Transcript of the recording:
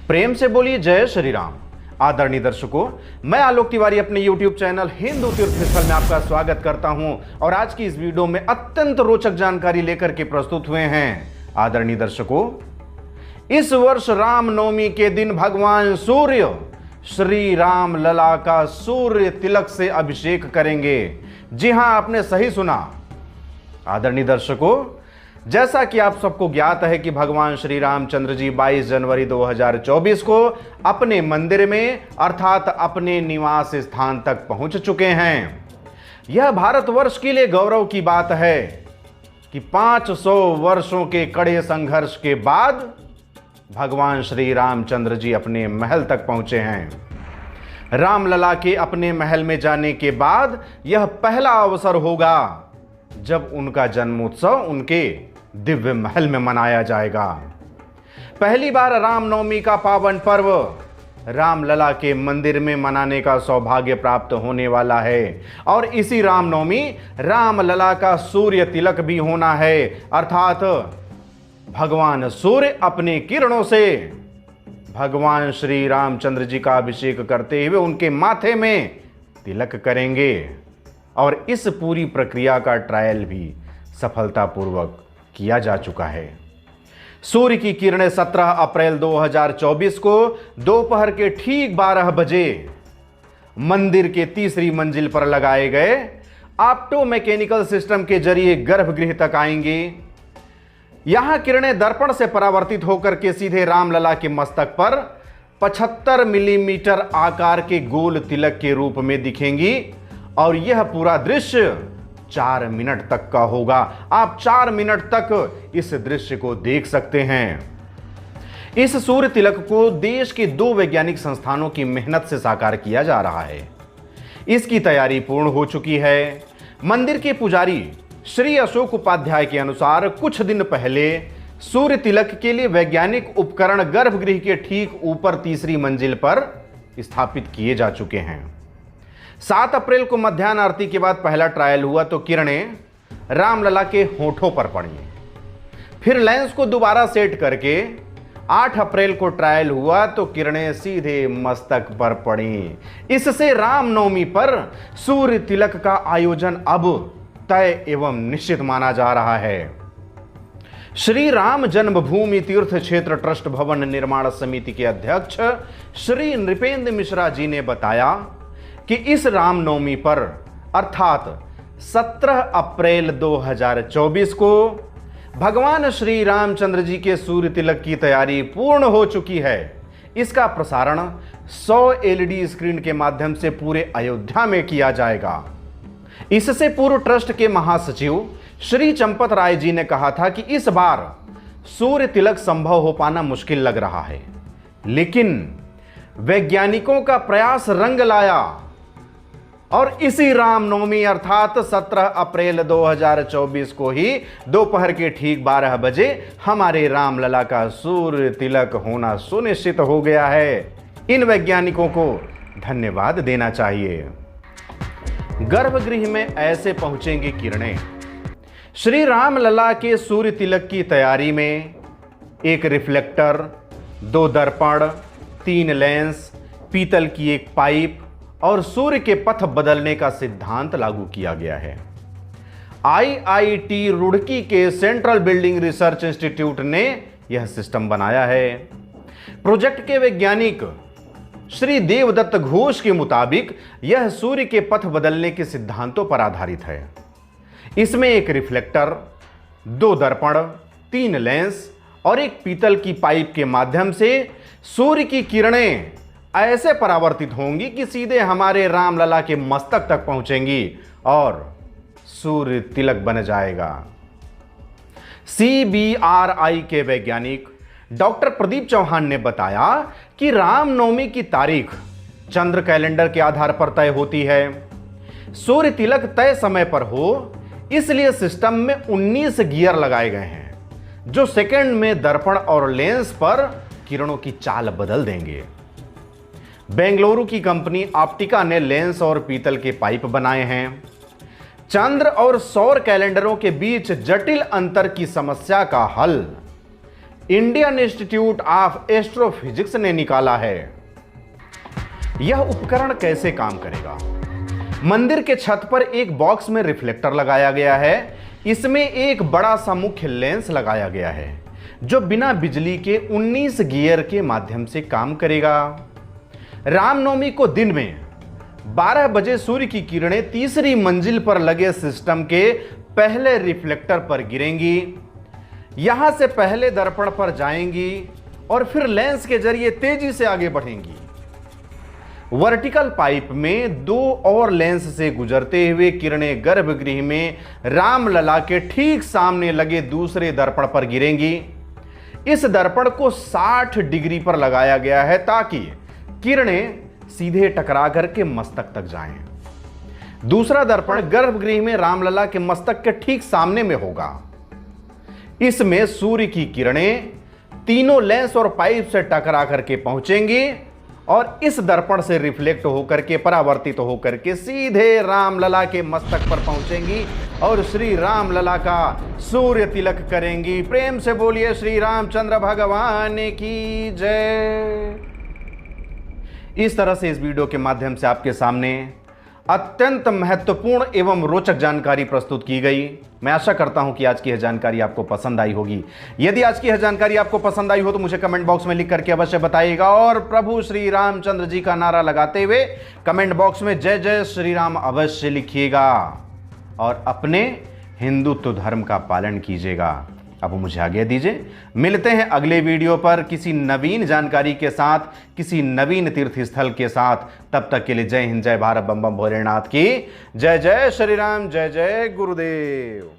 प्रेम से बोलिए जय श्री राम। आदरणीय दर्शकों, मैं आलोक तिवारी अपने YouTube चैनल हिंदू तीर्थ स्थल में आपका स्वागत करता हूं और आज की इस वीडियो में अत्यंत रोचक जानकारी लेकर के प्रस्तुत हुए हैं। आदरणीय दर्शकों, इस वर्ष रामनवमी के दिन भगवान सूर्य श्री राम लला का सूर्य तिलक से अभिषेक करेंगे। जी हां, आपने सही सुना। आदरणीय दर्शकों, जैसा कि आप सबको ज्ञात है कि भगवान श्री रामचंद्र जी 22 जनवरी 2024 को अपने मंदिर में अर्थात अपने निवास स्थान तक पहुंच चुके हैं। यह भारतवर्ष के लिए गौरव की बात है कि 500 वर्षों के कड़े संघर्ष के बाद भगवान श्री रामचंद्र जी अपने महल तक पहुंचे हैं। रामलला के अपने महल में जाने के बाद यह पहला अवसर होगा जब उनका जन्मोत्सव उनके दिव्य महल में मनाया जाएगा। पहली बार रामनवमी का पावन पर्व रामलला के मंदिर में मनाने का सौभाग्य प्राप्त होने वाला है और इसी रामनवमी रामलला का सूर्य तिलक भी होना है, अर्थात भगवान सूर्य अपने किरणों से भगवान श्री रामचंद्र जी का अभिषेक करते हुए उनके माथे में तिलक करेंगे और इस पूरी प्रक्रिया का ट्रायल भी सफलतापूर्वक किया जा चुका है। सूर्य की किरणें 17 अप्रैल 2024 को दोपहर के ठीक 12 बजे मंदिर के तीसरी मंजिल पर लगाए गए ऑप्टो मैकेनिकल सिस्टम के जरिए गर्भगृह तक आएंगी। यहां किरणें दर्पण से परावर्तित होकर के सीधे रामलला के मस्तक पर 75 मिलीमीटर आकार के गोल तिलक के रूप में दिखेंगी और यह पूरा दृश्य 4 मिनट तक का होगा। आप 4 मिनट तक इस दृश्य को देख सकते हैं। इस सूर्य तिलक को देश के 2 वैज्ञानिक संस्थानों की मेहनत से साकार किया जा रहा है। इसकी तैयारी पूर्ण हो चुकी है। मंदिर के पुजारी श्री अशोक उपाध्याय के अनुसार कुछ दिन पहले सूर्य तिलक के लिए वैज्ञानिक उपकरण गर्भगृह के ठीक ऊपर तीसरी मंजिल पर स्थापित किए जा चुके हैं। 7 अप्रैल को मध्याह्न आरती के बाद पहला ट्रायल हुआ तो किरणें रामलला के होठों पर पड़ी। फिर लेंस को दोबारा सेट करके 8 अप्रैल को ट्रायल हुआ तो किरणें सीधे मस्तक पर पड़ी। इससे रामनवमी पर सूर्य तिलक का आयोजन अब तय एवं निश्चित माना जा रहा है। श्री राम जन्मभूमि तीर्थ क्षेत्र ट्रस्ट भवन निर्माण समिति के अध्यक्ष श्री नृपेंद्र मिश्रा जी ने बताया कि इस रामनवमी पर अर्थात 17 अप्रैल 2024 को भगवान श्री रामचंद्र जी के सूर्य तिलक की तैयारी पूर्ण हो चुकी है। इसका प्रसारण 100 LED स्क्रीन के माध्यम से पूरे अयोध्या में किया जाएगा। इससे पूर्व ट्रस्ट के महासचिव श्री चंपत राय जी ने कहा था कि इस बार सूर्य तिलक संभव हो पाना मुश्किल लग रहा है, लेकिन वैज्ञानिकों का प्रयास रंग लाया और इसी रामनवमी अर्थात 17 अप्रैल 2024 को ही दोपहर के ठीक 12 बजे हमारे रामलला का सूर्य तिलक होना सुनिश्चित हो गया है। इन वैज्ञानिकों को धन्यवाद देना चाहिए। गर्भगृह में ऐसे पहुंचेंगी किरणें। श्री रामलला के सूर्य तिलक की तैयारी में एक रिफ्लेक्टर, 2 दर्पण, 3 लेंस, पीतल की एक पाइप और सूर्य के पथ बदलने का सिद्धांत लागू किया गया है। IIT रुड़की के सेंट्रल बिल्डिंग रिसर्च इंस्टीट्यूट ने यह सिस्टम बनाया है। प्रोजेक्ट के वैज्ञानिक श्री देवदत्त घोष के मुताबिक यह सूर्य के पथ बदलने के सिद्धांतों पर आधारित है। इसमें एक रिफ्लेक्टर, 2 दर्पण, 3 लेंस और एक पीतल की पाइप के माध्यम से सूर्य की किरणें ऐसे परावर्तित होंगी कि सीधे हमारे रामलला के मस्तक तक पहुंचेंगी और सूर्य तिलक बन जाएगा। CBRI के वैज्ञानिक डॉक्टर प्रदीप चौहान ने बताया कि रामनवमी की तारीख चंद्र कैलेंडर के आधार पर तय होती है। सूर्य तिलक तय समय पर हो, इसलिए सिस्टम में 19 गियर लगाए गए हैं जो सेकंड में दर्पण और लेंस पर किरणों की चाल बदल देंगे। बेंगलुरु की कंपनी ऑप्टिका ने लेंस और पीतल के पाइप बनाए हैं। चंद्र और सौर कैलेंडरों के बीच जटिल अंतर की समस्या का हल इंडियन इंस्टीट्यूट ऑफ एस्ट्रोफिजिक्स ने निकाला है। यह उपकरण कैसे काम करेगा? मंदिर के छत पर एक बॉक्स में रिफ्लेक्टर लगाया गया है। इसमें एक बड़ा सा मुख्य लेंस लगाया गया है जो बिना बिजली के 19 गियर के माध्यम से काम करेगा। रामनवमी को दिन में 12 बजे सूर्य की किरणें तीसरी मंजिल पर लगे सिस्टम के पहले रिफ्लेक्टर पर गिरेंगी, यहां से पहले दर्पण पर जाएंगी और फिर लेंस के जरिए तेजी से आगे बढ़ेंगी। वर्टिकल पाइप में 2 और लेंस से गुजरते हुए किरणें गर्भगृह में रामलला के ठीक सामने लगे दूसरे दर्पण पर गिरेंगी। इस दर्पण को 60 डिग्री पर लगाया गया है ताकि किरणें सीधे टकरा करके मस्तक तक जाएं। दूसरा दर्पण गर्भगृह में रामलला के मस्तक के ठीक सामने में होगा। इसमें सूर्य की किरणें तीनों लेंस और पाइप से टकरा करके पहुंचेंगी और इस दर्पण से रिफ्लेक्ट होकर के परावर्तित होकर के सीधे रामलला के मस्तक पर पहुंचेंगी और श्री रामलला का सूर्य तिलक करेंगी। प्रेम से बोलिए श्री रामचंद्र भगवान की जय। इस तरह से इस वीडियो के माध्यम से आपके सामने अत्यंत महत्वपूर्ण एवं रोचक जानकारी प्रस्तुत की गई। मैं आशा करता हूं कि आज की यह जानकारी आपको पसंद आई होगी। यदि आज की यह जानकारी आपको पसंद आई हो तो मुझे कमेंट बॉक्स में लिख करके अवश्य बताइएगा और प्रभु श्री रामचंद्र जी का नारा लगाते हुए कमेंट बॉक्स में जय जय श्री राम अवश्य लिखिएगा और अपने हिंदुत्व धर्म का पालन कीजिएगा। अब मुझे आज्ञा दीजिए, मिलते हैं अगले वीडियो पर किसी नवीन जानकारी के साथ, किसी नवीन तीर्थ स्थल के साथ। तब तक के लिए जय हिंद, जय भारत, बम बम भोलेनाथ की जय। जय श्री राम, जय जय गुरुदेव।